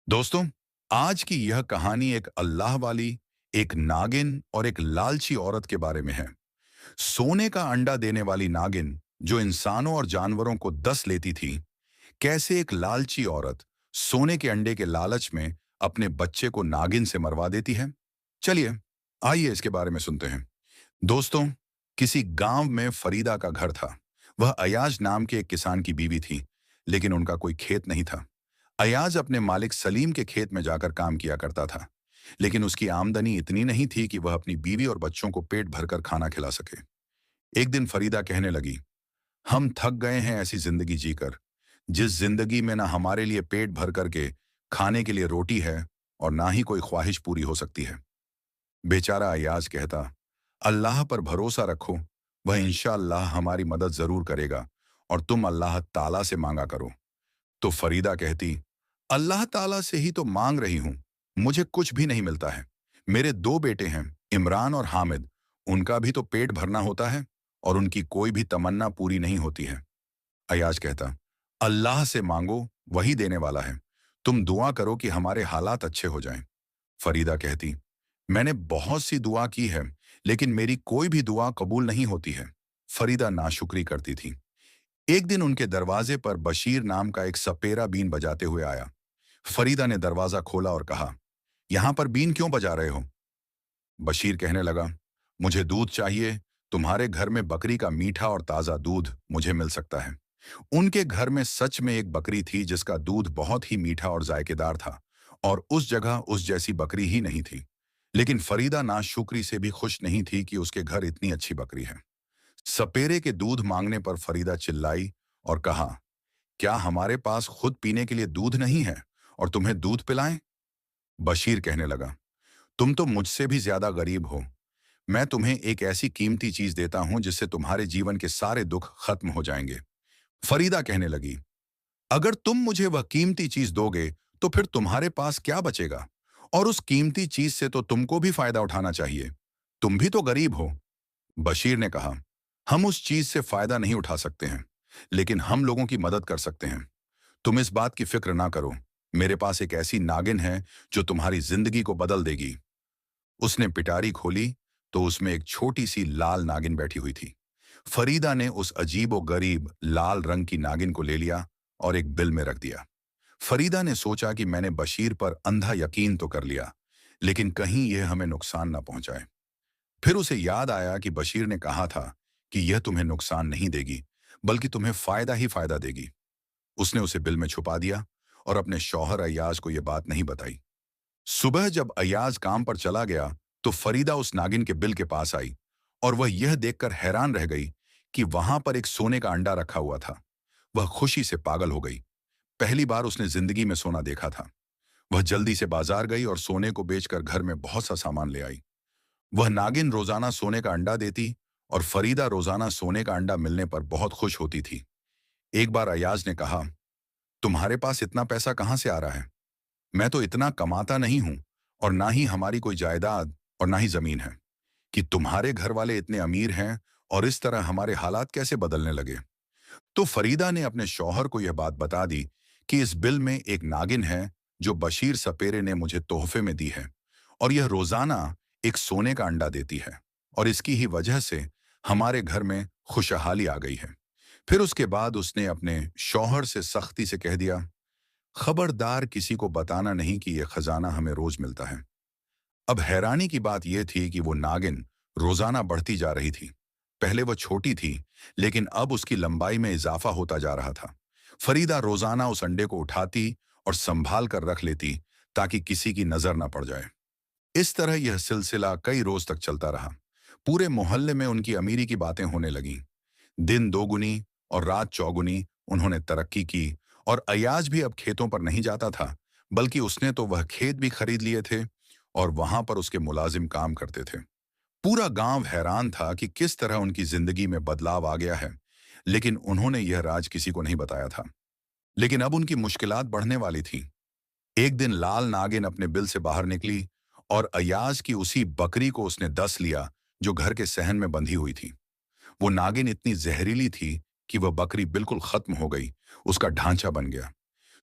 दोस्तों, आज की यह कहानी एक अल्लाह वाली, एक नागिन और एक लालची औरत के बारे में है। सोने का अंडा देने वाली नागिन जो इंसानों और जानवरों को डस लेती थी। कैसे एक लालची औरत सोने के अंडे के लालच में अपने बच्चे को नागिन से मरवा देती है। चलिए, आइए इसके बारे में सुनते हैं। दोस्तों, किसी गांव में फरीदा का घर था। वह अयाज नाम के एक किसान की बीवी थी, लेकिन उनका कोई खेत नहीं था। अयाज अपने मालिक सलीम के खेत में जाकर काम किया करता था, लेकिन उसकी आमदनी इतनी नहीं थी कि वह अपनी बीवी और बच्चों को पेट भरकर खाना खिला सके। एक दिन फरीदा कहने लगी, हम थक गए हैं ऐसी जिंदगी जीकर, जिस जिंदगी में ना हमारे लिए पेट भर करके खाने के लिए रोटी है और ना ही कोई ख्वाहिश पूरी हो सकती है। बेचारा अयाज कहता, अल्लाह पर भरोसा रखो, वह इंशाअल्लाह हमारी मदद जरूर करेगा और तुम अल्लाह ताला से मांगा करो। तो फरीदा कहती, अल्लाह ताला से ही तो मांग रही हूं, मुझे कुछ भी नहीं मिलता है। मेरे दो बेटे हैं, इमरान और हामिद, उनका भी तो पेट भरना होता है और उनकी कोई भी तमन्ना पूरी नहीं होती है। अयाज कहता, अल्लाह से मांगो, वही देने वाला है। तुम दुआ करो कि हमारे हालात अच्छे हो जाएं। फरीदा कहती, मैंने बहुत सी दुआ की है, लेकिन मेरी कोई भी दुआ कबूल नहीं होती है। फरीदा नाशुक्री करती थी। एक दिन उनके दरवाजे पर बशीर नाम का एक सपेरा बीन बजाते हुए आया। फरीदा ने दरवाजा खोला और कहा, यहां पर बीन क्यों बजा रहे हो? बशीर कहने लगा, मुझे दूध चाहिए। तुम्हारे घर में बकरी का मीठा और ताजा दूध मुझे मिल सकता है। उनके घर में सच में एक बकरी थी जिसका दूध बहुत ही मीठा और जायकेदार था, और उस जगह उस जैसी बकरी ही नहीं थी। लेकिन फरीदा नाशुक्री से भी खुश नहीं थी कि उसके घर इतनी अच्छी बकरी है। सपेरे के दूध मांगने पर फरीदा चिल्लाई और कहा, क्या हमारे पास खुद पीने के लिए दूध नहीं है और तुम्हें दूध पिलाएं? बशीर कहने लगा, तुम तो मुझसे भी ज्यादा गरीब हो। मैं तुम्हें एक ऐसी कीमती चीज देता हूं जिससे तुम्हारे जीवन के सारे दुख खत्म हो जाएंगे। फरीदा कहने लगी, अगर तुम मुझे वह कीमती चीज दोगे तो फिर तुम्हारे पास क्या बचेगा? और उस कीमती चीज से तो तुमको भी फायदा उठाना चाहिए। तुम भी तो गरीब हो। बशीर ने कहा, हम उस चीज से फायदा नहीं उठा सकते हैं, लेकिन हम लोगों की मदद कर सकते हैं। तुम इस बात की फिक्र ना करो। मेरे पास एक ऐसी नागिन है जो तुम्हारी जिंदगी को बदल देगी। उसने पिटारी खोली तो उसमें एक छोटी सी लाल नागिन बैठी हुई थी। फरीदा ने उस अजीबो गरीब लाल रंग की नागिन को ले लिया और एक बिल में रख दिया। फरीदा ने सोचा कि मैंने बशीर पर अंधा यकीन तो कर लिया, लेकिन कहीं यह हमें नुकसान ना पहुंचाए। फिर उसे याद आया कि बशीर ने कहा था कि यह तुम्हें नुकसान नहीं देगी, बल्कि तुम्हें फायदा ही फायदा देगी। उसने उसे बिल में छुपा दिया और अपने शौहर अय्याज को यह बात नहीं बताई। सुबह जब अय्याज काम पर चला गया तो फरीदा उस नागिन के बिल के पास आई, और वह यह देखकर हैरान रह गई कि वहां पर एक सोने का अंडा रखा हुआ था। वह खुशी से पागल हो गई। पहली बार उसने जिंदगी में सोना देखा था। वह जल्दी से बाजार गई और सोने को बेचकर घर में बहुत सा सामान ले आई। वह नागिन रोजाना सोने का अंडा देती और फरीदा रोजाना सोने का अंडा मिलने पर बहुत खुश होती थी। एक बार अय्याज ने कहा, तुम्हारे पास इतना पैसा कहां से आ रहा है? मैं तो इतना कमाता नहीं हूं, और ना ही हमारी कोई जायदाद और ना ही जमीन है, कि तुम्हारे घर वाले इतने अमीर हैं और इस तरह हमारे हालात कैसे बदलने लगे? तो फरीदा ने अपने शौहर को यह बात बता दी कि इस बिल में एक नागिन है जो बशीर सपेरे ने मुझे तोहफे में दी है, और यह रोजाना एक सोने का अंडा देती है, और इसकी ही वजह से हमारे घर में खुशहाली आ गई है। फिर उसके बाद उसने अपने शौहर से सख्ती से कह दिया, खबरदार किसी को बताना नहीं कि यह खजाना हमें रोज मिलता है। अब हैरानी की बात यह थी कि वो नागिन रोजाना बढ़ती जा रही थी। पहले वह छोटी थी, लेकिन अब उसकी लंबाई में इजाफा होता जा रहा था। फरीदा रोजाना उस अंडे को उठाती और संभाल कर रख लेती ताकि किसी की नजर न पड़ जाए। इस तरह यह सिलसिला कई रोज तक चलता रहा। पूरे मोहल्ले में उनकी अमीरी की बातें होने लगीं। दिन दोगुनी और रात चौगुनी उन्होंने तरक्की की, और अयाज भी अब खेतों पर नहीं जाता था, बल्कि उसने तो वह खेत भी खरीद लिए थे और वहां पर उसके मुलाजिम काम करते थे। पूरा गांव हैरान था कि किस तरह उनकी जिंदगी में बदलाव आ गया है, लेकिन उन्होंने यह राज किसी को नहीं बताया था। लेकिन अब उनकी मुश्किलात बढ़ने वाली थी। एक दिन लाल नागिन अपने बिल से बाहर निकली और अयाज की उसी बकरी को उसने डस लिया जो घर के सहन में बंधी हुई थी। वो नागिन इतनी जहरीली थी कि वह बकरी बिल्कुल खत्म हो गई, उसका ढांचा बन गया।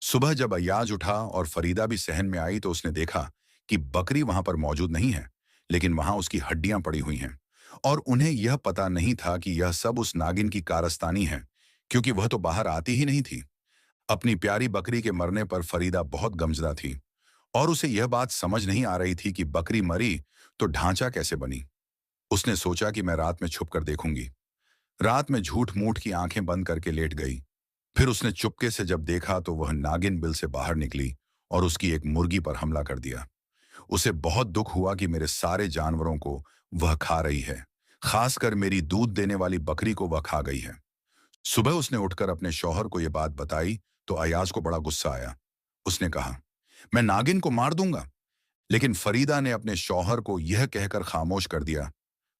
सुबह जब अय्याज उठा और फरीदा भी सहन में आई तो उसने देखा कि बकरी वहां पर मौजूद नहीं है, लेकिन वहां उसकी हड्डियां पड़ी हुई हैं। और उन्हें यह पता नहीं था कि यह सब उस नागिन की कारस्तानी है, क्योंकि वह तो बाहर आती ही नहीं थी। अपनी प्यारी बकरी के मरने पर फरीदा बहुत गमजदा थी और उसे यह बात समझ नहीं आ रही थी कि बकरी मरी तो ढांचा कैसे बनी। उसने सोचा कि मैं रात में छुप कर देखूंगी। रात में झूठ मूठ की आंखें बंद करके लेट गई। फिर उसने चुपके से जब देखा तो वह नागिन बिल से बाहर निकली और उसकी एक मुर्गी पर हमला कर दिया। उसे बहुत दुख हुआ कि मेरे सारे जानवरों को वह खा रही है, खासकर मेरी दूध देने वाली बकरी को वह खा गई है। सुबह उसने उठकर अपने शौहर को यह बात बताई तो अयाज को बड़ा गुस्सा आया। उसने कहा, मैं नागिन को मार दूंगा। लेकिन फरीदा ने अपने शौहर को यह कहकर खामोश कर दिया,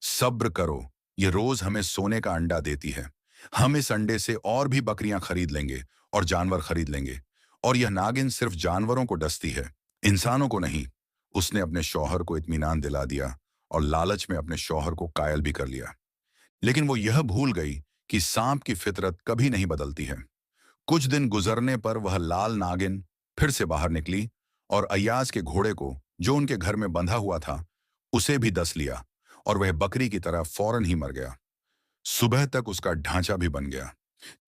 सब्र करो, ये रोज हमें सोने का अंडा देती है। हम इस अंडे से और भी बकरियां खरीद लेंगे और जानवर खरीद लेंगे। और यह नागिन सिर्फ जानवरों को डसती है, इंसानों को नहीं। उसने अपने शौहर को इत्मीनान दिला दिया और लालच में अपने शौहर को कायल भी कर लिया। लेकिन वो यह भूल गई कि सांप की फितरत कभी नहीं बदलती है। कुछ दिन गुजरने पर वह लाल नागिन फिर से बाहर निकली और अय्याज के घोड़े को, जो उनके घर में बंधा हुआ था, उसे भी डस लिया और वह बकरी की तरह फौरन ही मर गया। सुबह तक उसका ढांचा भी बन गया।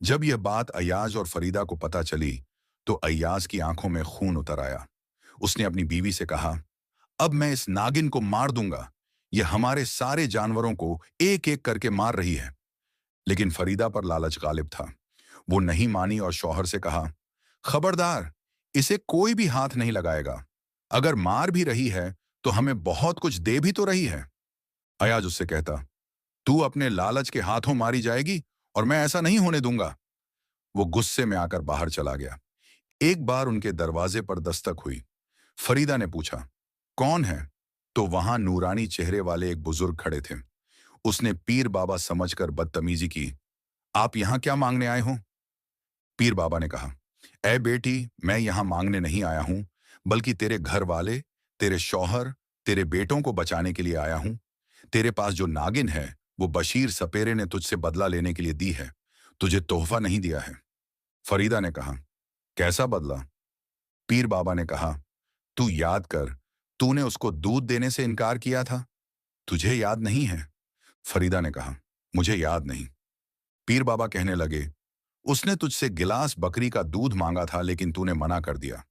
जब यह बात अय्याज और फरीदा को पता चली तो अय्याज की आंखों में खून उतर आया। उसने अपनी बीवी से कहा, अब मैं इस नागिन को मार दूंगा। यह हमारे सारे जानवरों को एक एक करके मार रही है। लेकिन फरीदा पर लालच गालिब था। वो नहीं मानी और शौहर से कहा, खबरदार, इसे कोई भी हाथ नहीं लगाएगा। अगर मार भी रही है तो हमें बहुत कुछ दे भी तो रही है। अयाज उससे कहता, तू अपने लालच के हाथों मारी जाएगी और मैं ऐसा नहीं होने दूंगा। वो गुस्से में आकर बाहर चला गया। एक बार उनके दरवाजे पर दस्तक हुई। फरीदा ने पूछा, कौन है? तो वहां नूरानी चेहरे वाले एक बुजुर्ग खड़े थे। उसने पीर बाबा समझकर बदतमीजी की, आप यहां क्या मांगने आए हो? पीर बाबा ने कहा, ऐ बेटी, मैं यहां मांगने नहीं आया हूं, बल्कि तेरे घर वाले, तेरे शौहर, तेरे बेटों को बचाने के लिए आया हूं। तेरे पास जो नागिन है वो बशीर सपेरे ने तुझसे बदला लेने के लिए दी है, तुझे तोहफा नहीं दिया है। फरीदा ने कहा, कैसा बदला? पीर बाबा ने कहा, तू याद कर, तूने उसको दूध देने से इनकार किया था। तुझे याद नहीं है? फरीदा ने कहा, मुझे याद नहीं। पीर बाबा कहने लगे, उसने तुझसे गिलास बकरी का दूध मांगा था लेकिन तूने मना कर दिया।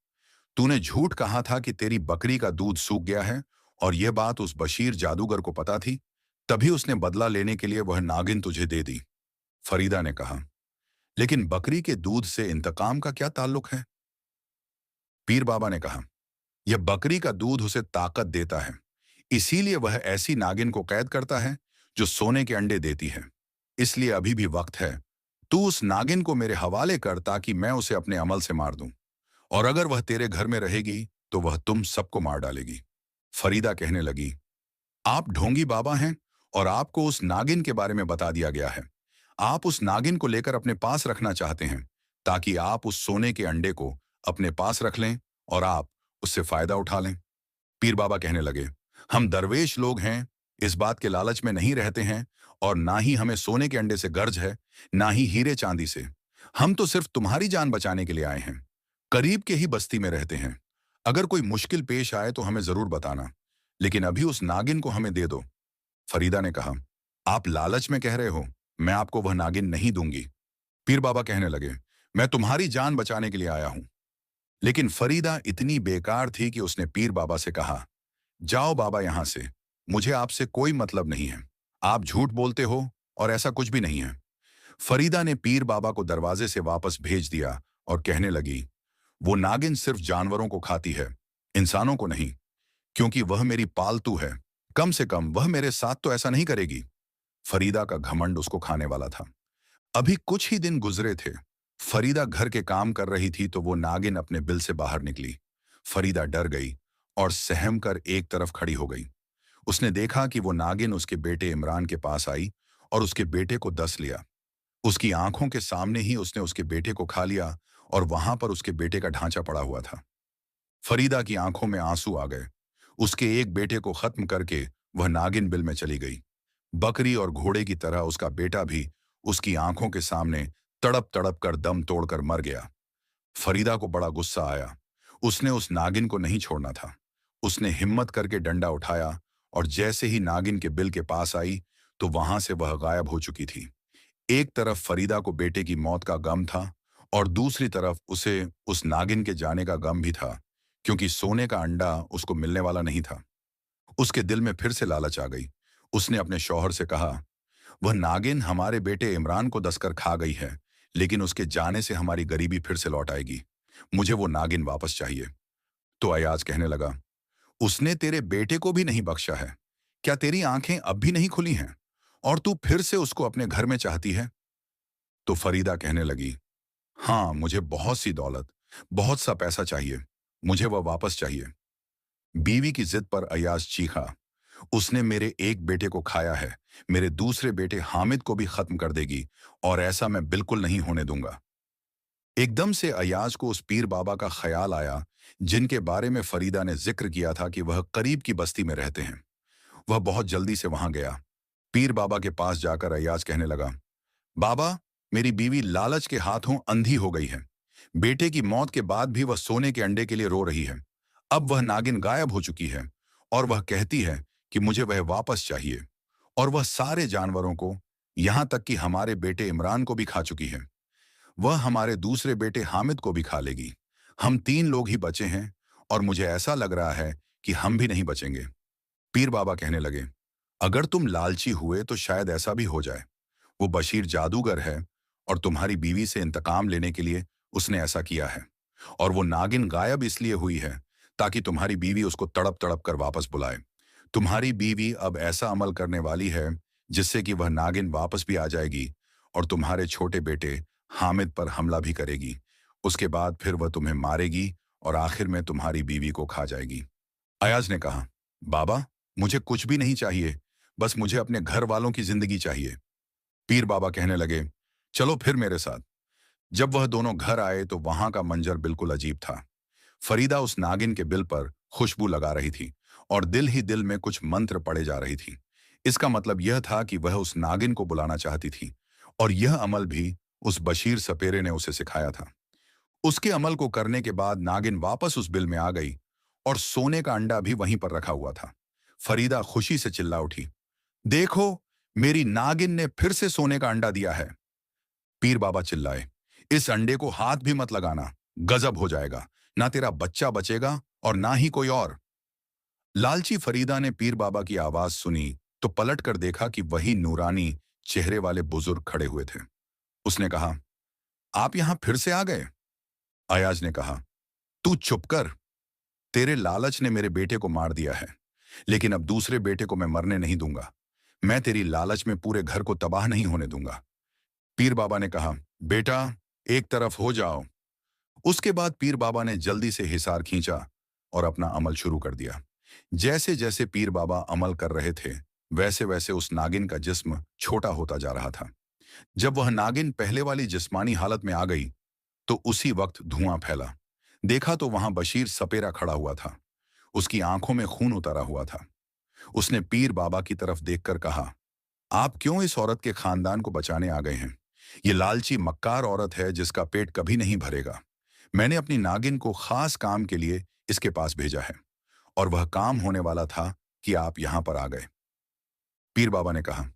तूने झूठ कहा था कि तेरी बकरी का दूध सूख गया है और यह बात उस बशीर जादूगर को पता थी, तभी उसने बदला लेने के लिए वह नागिन तुझे दे दी। फरीदा ने कहा, लेकिन बकरी के दूध से इंतकाम का क्या ताल्लुक है? पीर बाबा ने कहा, यह बकरी का दूध उसे ताकत देता है, इसीलिए वह ऐसी नागिन को कैद करता है जो सोने के अंडे देती है। इसलिए अभी भी वक्त है, तू उस नागिन को मेरे हवाले कर ताकि मैं उसे अपने अमल से मार दूं। और अगर वह तेरे घर में रहेगी तो वह तुम सबको मार डालेगी। फरीदा कहने लगी, आप ढोंगी बाबा हैं और आपको उस नागिन के बारे में बता दिया गया है। आप उस नागिन को लेकर अपने पास रखना चाहते हैं ताकि आप उस सोने के अंडे को अपने पास रख लें और आप उससे फायदा उठा लें। पीर बाबा कहने लगे, हम दरवेश लोग हैं, इस बात के लालच में नहीं रहते हैं और ना ही हमें सोने के अंडे से गर्ज है, ना ही हीरे चांदी से। हम तो सिर्फ तुम्हारी जान बचाने के लिए आए हैं। करीब के ही बस्ती में रहते हैं। अगर कोई मुश्किल पेश आए तो हमें जरूर बताना, लेकिन अभी उस नागिन को हमें दे दो। फरीदा ने कहा, आप लालच में कह रहे हो, मैं आपको वह नागिन नहीं दूंगी। पीर बाबा कहने लगे, मैं तुम्हारी जान बचाने के लिए आया हूं। लेकिन फरीदा इतनी बेकार थी कि उसने पीर बाबा से कहा, जाओ बाबा यहां से, मुझे आपसे कोई मतलब नहीं है। आप झूठ बोलते हो और ऐसा कुछ भी नहीं है। फरीदा ने पीर बाबा को दरवाजे से वापस भेज दिया और कहने लगी, वो नागिन सिर्फ जानवरों को खाती है, इंसानों को नहीं, क्योंकि वह मेरी पालतू है। कम से कम वह मेरे साथ तो ऐसा नहीं करेगी। फरीदा का घमंड उसको खाने वाला था। अभी कुछ ही दिन गुजरे थे। फरीदा घर के काम कर रही थी तो वो नागिन अपने बिल से बाहर निकली। फरीदा डर गई और सहम कर एक तरफ खड़ी हो गई। उसने देखा कि वो नागिन उसके बेटे इमरान के पास आई और उसके बेटे को डस लिया। उसकी आंखों के सामने ही उसने उसके बेटे को खा लिया और वहां पर उसके बेटे का ढांचा पड़ा हुआ था। फरीदा की आंखों में आंसू आ गए। उसके एक बेटे को खत्म करके वह नागिन बिल में चली गई। बकरी और घोड़े की तरह उसका बेटा भी उसकी आंखों के सामने तड़प तड़प कर दम तोड़कर मर गया। फरीदा को बड़ा गुस्सा आया। उसने उस नागिन को नहीं छोड़ना था। उसने हिम्मत करके डंडा उठाया और जैसे ही नागिन के बिल के पास आई तो वहां से वह गायब हो चुकी थी। एक तरफ फरीदा को बेटे की मौत का गम था और दूसरी तरफ उसे उस नागिन के जाने का गम भी था, क्योंकि सोने का अंडा उसको मिलने वाला नहीं था। उसके दिल में फिर से लालच आ गई। उसने अपने शौहर से कहा, वह नागिन हमारे बेटे इमरान को दसकर खा गई है, लेकिन उसके जाने से हमारी गरीबी फिर से लौट आएगी। मुझे वो नागिन वापस चाहिए। तो अयाज कहने लगा, उसने तेरे बेटे को भी नहीं बख्शा है। क्या तेरी आंखें अब भी नहीं खुली हैं और तू फिर से उसको अपने घर में चाहती है? तो फरीदा कहने लगी, हाँ, मुझे बहुत सी दौलत, बहुत सा पैसा चाहिए। मुझे वह वापस चाहिए। बीवी की जिद पर अयाज चीखा, उसने मेरे एक बेटे को खाया है, मेरे दूसरे बेटे हामिद को भी खत्म कर देगी, और ऐसा मैं बिल्कुल नहीं होने दूंगा। एकदम से अयाज को उस पीर बाबा का ख्याल आया, जिनके बारे में फरीदा ने जिक्र किया था कि वह करीब की बस्ती में रहते हैं। वह बहुत जल्दी से वहां गया। पीर बाबा के पास जाकर अयाज कहने लगा, बाबा, मेरी बीवी लालच के हाथों अंधी हो गई है। बेटे की मौत के बाद भी वह सोने के अंडे के लिए रो रही है। अब वह नागिन गायब हो चुकी है और वह कहती है कि मुझे वह वापस चाहिए, और वह सारे जानवरों को, यहां तक कि हमारे बेटे इमरान को भी खा चुकी है। वह हमारे दूसरे बेटे हामिद को भी खा लेगी। हम 3 लोग ही बचे हैं और मुझे ऐसा लग रहा है कि हम भी नहीं बचेंगे। पीर बाबा कहने लगे, अगर तुम लालची हुए तो शायद ऐसा भी हो जाए। वो बशीर जादूगर है और तुम्हारी बीवी से इंतकाम लेने के लिए उसने ऐसा किया है। और वो नागिन गायब इसलिए हुई है ताकि तुम्हारी बीवी उसको तड़प तड़प कर वापस बुलाए। तुम्हारी बीवी अब ऐसा अमल करने वाली है जिससे कि वह नागिन वापस भी आ जाएगी और तुम्हारे छोटे बेटे हामिद पर हमला भी करेगी। उसके बाद फिर वह तुम्हें मारेगी और आखिर में तुम्हारी बीवी को खा जाएगी। अयाज ने कहा, बाबा, मुझे कुछ भी नहीं चाहिए, बस मुझे अपने घर वालों की जिंदगी चाहिए। पीर बाबा कहने लगे, चलो फिर मेरे साथ। जब वह दोनों घर आए तो वहां का मंजर बिल्कुल अजीब था। फरीदा उस नागिन के बिल पर खुशबू लगा रही थी और दिल ही दिल में कुछ मंत्र पढ़े जा रही थी। इसका मतलब यह था कि वह उस नागिन को बुलाना चाहती थी, और यह अमल भी उस बशीर सपेरे ने उसे सिखाया था। उसके अमल को करने के बाद नागिन वापस उस बिल में आ गई और सोने का अंडा भी वहीं पर रखा हुआ था। फरीदा खुशी से चिल्ला उठी, देखो, मेरी नागिन ने फिर से सोने का अंडा दिया है। पीर बाबा चिल्लाए, इस अंडे को हाथ भी मत लगाना, गजब हो जाएगा। ना तेरा बच्चा बचेगा और ना ही कोई और। लालची फरीदा ने पीर बाबा की आवाज सुनी तो पलट कर देखा कि वही नूरानी चेहरे वाले बुजुर्ग खड़े हुए थे। उसने कहा, आप यहां फिर से आ गए? अयाज ने कहा, तू चुप कर। तेरे लालच ने मेरे बेटे को मार दिया है, लेकिन अब दूसरे बेटे को मैं मरने नहीं दूंगा। मैं तेरी लालच में पूरे घर को तबाह नहीं होने दूंगा। पीर बाबा ने कहा, बेटा, एक तरफ हो जाओ। उसके बाद पीर बाबा ने जल्दी से हिसार खींचा और अपना अमल शुरू कर दिया। जैसे जैसे पीर बाबा अमल कर रहे थे, वैसे वैसे उस नागिन का जिस्म छोटा होता जा रहा था। जब वह नागिन पहले वाली जिस्मानी हालत में आ गई तो उसी वक्त धुआं फैला। देखा तो वहां बशीर सपेरा खड़ा हुआ था। उसकी आंखों में खून उतरा हुआ था। उसने पीर बाबा की तरफ देखकर कहा, आप क्यों इस औरत के खानदान को बचाने आ गए हैं? ये लालची मक्कार औरत है जिसका पेट कभी नहीं भरेगा। मैंने अपनी नागिन को खास काम के लिए इसके पास भेजा है, और वह काम होने वाला था कि आप यहां पर आ गए। पीर बाबा ने कहा,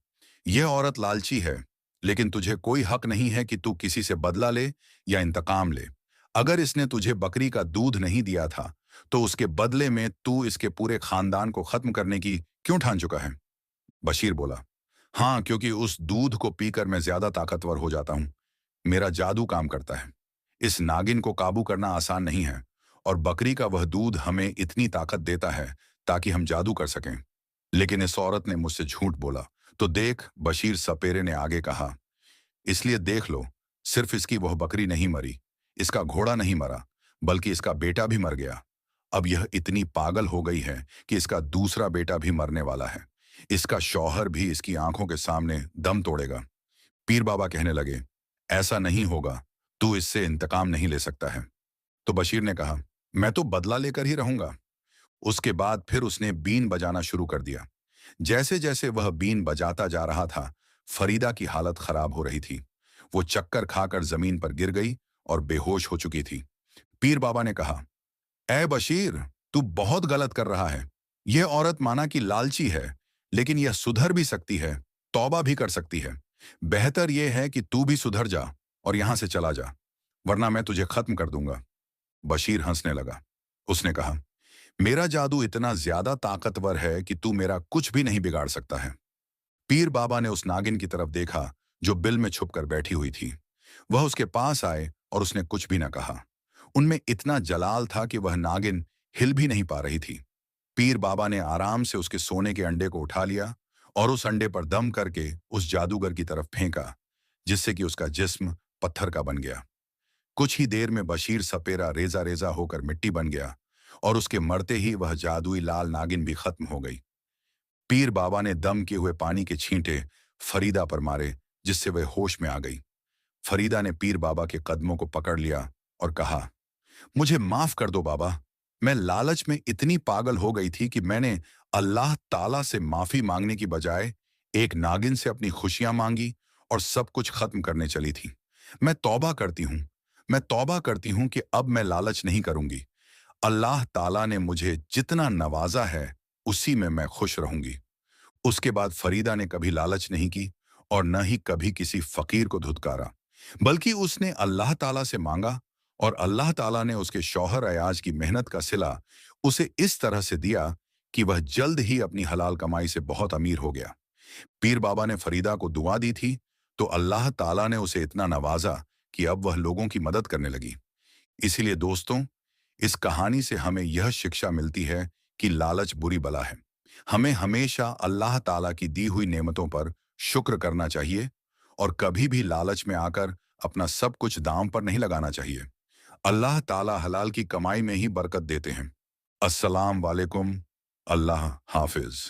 यह औरत लालची है, लेकिन तुझे कोई हक नहीं है कि तू किसी से बदला ले या इंतकाम ले। अगर इसने तुझे बकरी का दूध नहीं दिया था तो उसके बदले में तू इसके पूरे खानदान को खत्म करने की क्यों ठान चुका है? बशीर बोला, हाँ, क्योंकि उस दूध को पीकर मैं ज्यादा ताकतवर हो जाता हूं। मेरा जादू काम करता है। इस नागिन को काबू करना आसान नहीं है, और बकरी का वह दूध हमें इतनी ताकत देता है ताकि हम जादू कर सकें। लेकिन इस औरत ने मुझसे झूठ बोला। तो देख, बशीर सपेरे ने आगे कहा, इसलिए देख लो, सिर्फ इसकी वह बकरी नहीं मरी, इसका घोड़ा नहीं मरा, बल्कि इसका बेटा भी मर गया। अब यह इतनी पागल हो गई है कि इसका दूसरा बेटा भी मरने वाला है। इसका शौहर भी इसकी आंखों के सामने दम तोड़ेगा। पीर बाबा कहने लगे, ऐसा नहीं होगा, तू इससे इंतकाम नहीं ले सकता है। तो बशीर ने कहा, मैं तो बदला लेकर ही रहूंगा। उसके बाद फिर उसने बीन बजाना शुरू कर दिया। जैसे जैसे वह बीन बजाता जा रहा था, फरीदा की हालत खराब हो रही थी। वो चक्कर खाकर जमीन पर गिर गई और बेहोश हो चुकी थी। पीर बाबा ने कहा, ए बशीर, तू बहुत गलत कर रहा है। यह औरत माना कि लालची है, लेकिन यह सुधर भी सकती है, तौबा भी कर सकती है। बेहतर यह है कि तू भी सुधर जा और यहां से चला जा, वरना मैं तुझे खत्म कर दूंगा। बशीर हंसने लगा। उसने कहा, मेरा जादू इतना ज्यादा ताकतवर है कि तू मेरा कुछ भी नहीं बिगाड़ सकता है। पीर बाबा ने उस नागिन की तरफ देखा जो बिल में छुपकर बैठी हुई थी। वह उसके पास आए और उसने कुछ भी न कहा। उनमें इतना जलाल था कि वह नागिन हिल भी नहीं पा रही थी। पीर बाबा ने आराम से उसके सोने के अंडे को उठा लिया और उस अंडे पर दम करके उस जादूगर की तरफ फेंका, जिससे कि उसका जिस्म पत्थर का बन गया। कुछ ही देर में बशीर सपेरा रेजा रेजा होकर मिट्टी बन गया और उसके मरते ही वह जादुई लाल नागिन भी खत्म हो गई। पीर बाबा ने दम किए हुए पानी के छींटे फरीदा पर मारे, जिससे वह होश में आ गई। फरीदा ने पीर बाबा के कदमों को पकड़ लिया और कहा, मुझे माफ कर दो बाबा। मैं लालच में इतनी पागल हो गई थी कि मैंने अल्लाह ताला से माफी मांगने की बजाय एक नागिन से अपनी खुशियां मांगी और सब कुछ खत्म करने चली थी। मैं तौबा करती हूँ। मैं तौबा करती हूँ कि अब मैं लालच नहीं करूंगी। अल्लाह ताला ने मुझे जितना नवाजा है, उसी में मैं खुश रहूंगी। उसके बाद फरीदा ने कभी लालच नहीं की और न ही कभी किसी फकीर को धुतकारा, बल्कि उसने अल्लाह ताला से मांगा और अल्लाह ताला ने उसके शौहर अयाज की मेहनत का सिला उसे इस तरह से दिया कि वह जल्द ही अपनी हलाल कमाई से बहुत अमीर हो गया। पीर बाबा ने फरीदा को दुआ दी थी, तो अल्लाह ताला ने उसे इतना नवाजा कि अब वह लोगों की मदद करने लगी। इसीलिए दोस्तों, इस कहानी से हमें यह शिक्षा मिलती है कि लालच बुरी बला है। हमें हमेशा अल्लाह ताला की दी हुई नेमतों पर शुक्र करना चाहिए और कभी भी लालच में आकर अपना सब कुछ दांव पर नहीं लगाना चाहिए। अल्लाह ताला हलाल की कमाई में ही बरकत देते हैं। अस्सलाम वालेकुम। अल्लाह हाफिज।